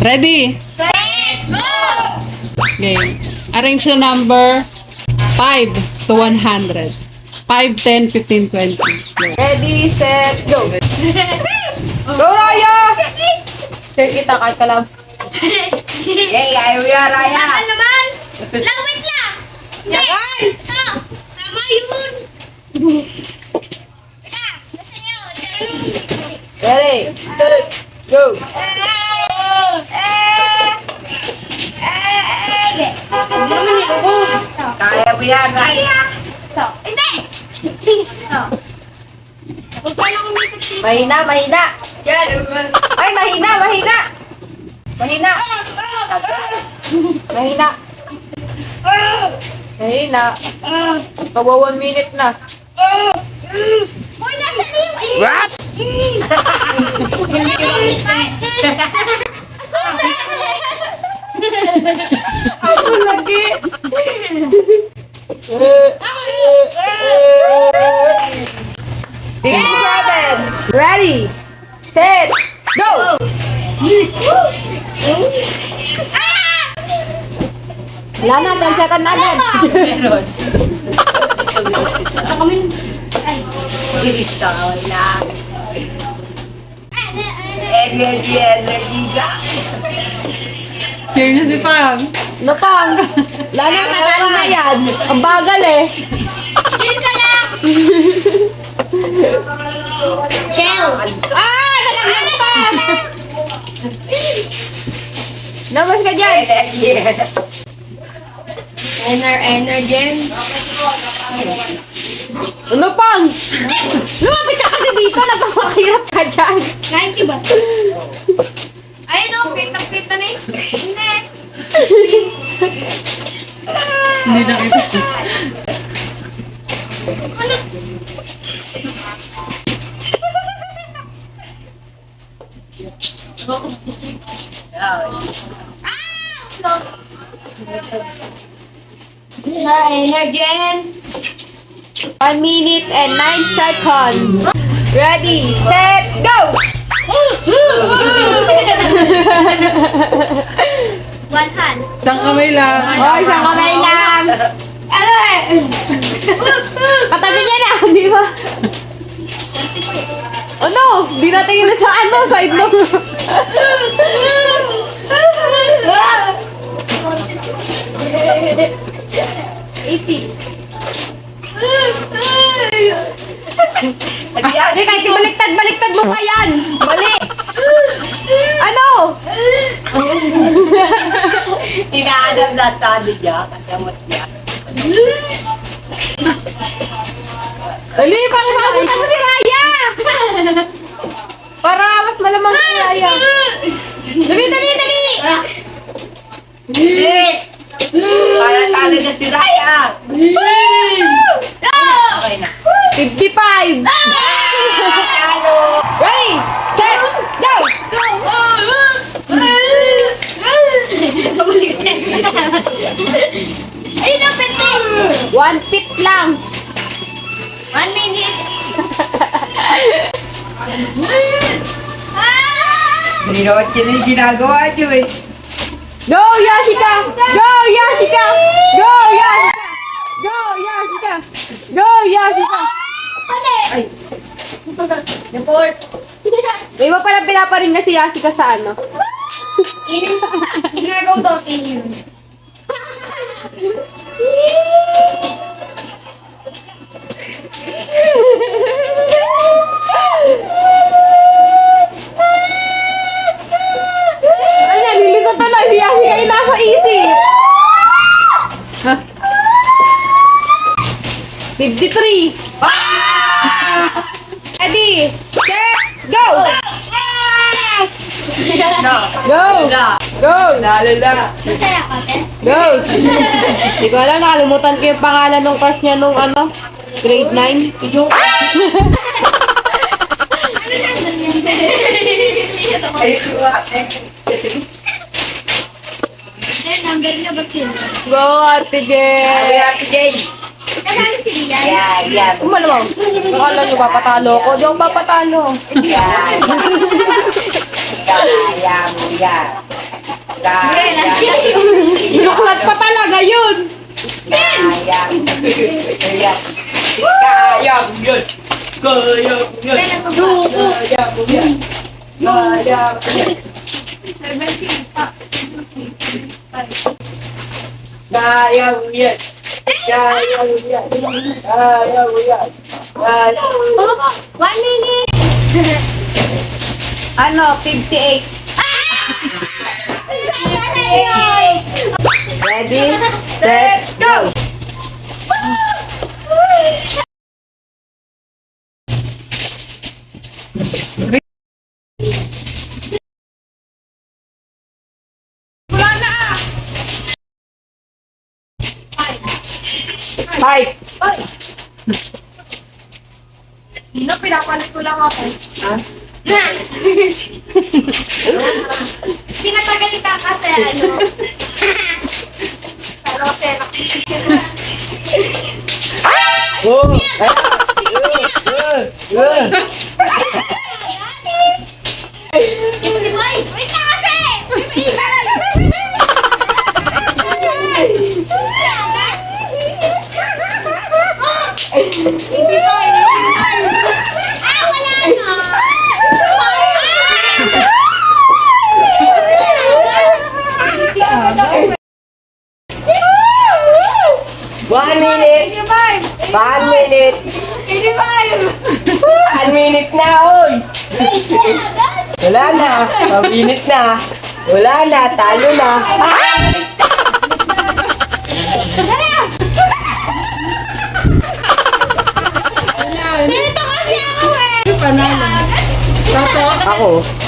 Ready? Set, go! Game. Arrange the number 5 to 100. 5, 10, 15, 20. Ready, set, go! Go, Raya! Share kita kahit ka lang. Yay, ayaw yan, Raya. Tama naman. Wait lang. Yan. Ito. Tama yun. Teka, nasa niyo. Ready, set, go! Kaya mo yan, Raya. Hindi. Huwag ka nang umipit dito. Mahina, mahina! Yan. Ay, mahina, mahina! Mahina! Mahina! Mahina! Kawa 1 minute na. Uy, nasa niyo. What? Ako lagi! 67! Ready! Set! Go! Wala na, 10 second na agad. Meron. Sa kami. Ay. Ito lang. Energy, energy ka. Cheer na si Pam. Notong! Wala na, natalo na yan. Ang bagal eh. Chill ka lang. Chill. Ah! Nalaglag pa! Namas ka dyan! Energen. Ano pang? Lumapit ka kasi dito, napapakirap ka dyan. 90 ba? Ayun o, pitang-pita na eh. Hindi. Hindi nakita. Sa Energen. 1 minute and 9 seconds. Ready, set, go! 1 hand. Isang kamay lang. Oh, isang kamay lang. Ano eh? Katabi niya na, di ba? Ano? Di natingin na sa ano, side mo. Hindi, kahit baliktad mo pa yan. Mali. Ano? Inaanap na sabi niya, kasamot niya. Dali, parang makakita mo si Raya. Para mas malamang si Raya. Dali, dali, dali. Hindi! Para talo na si Raya! Okay na. 55. Talo! Ready, set, go! Ayun na, pwede! 1 tip lang. 1 minute! Hindi naman sila yung ginagawa niyo eh. Go, Yashika! Go, Yashika! Go, Yashika! Go, Yashika! Go, Yashika! Ay! Report! May iba palang pinaparing na si Yashika sa ano. Ginagaw daw sa inyo. Ay, nalilito tuloy. Si Yashika ay nasa isip. 53. Ready, set, go! Go! Go! Lalo na. Masaya ka, te? Go! Hindi ko alam, nakalimutan ko yung pangalan ng crush niya nung ano, grade 9. Yung... Ay, suwate. Number niya ba sila? Go, Ate Jen! Ay, Ate Jane. Kasama si Rian. Yan, yan. Malamang. Akala nyo papatalo ko. Di ako papatalo. Yan. Kaya mo yan. Binuklat pa talaga yun. Kaya mo yun. Dugo. Kaya mo yan. Kaya mo yan. 17 pa. Kaya mo yan. Kaya mo yan. Kaya mo yan. Kaya mo yan. Oh, 1 minute. Ano, 58. Ready, set, go! Wala na. Five! Dino, pinapalit ko lang ako. Na. Pinatagal ka kasi ano. Pero sera. Oh! Di ba? Wait lang kasi! Hindi ba? Ah, wala na! One minute! 1 minute! 1 minute na, oy! Wala na! 1 minute na! Wala na! Talo na! Dito kasi ako eh! Panalo. Toto. Ako!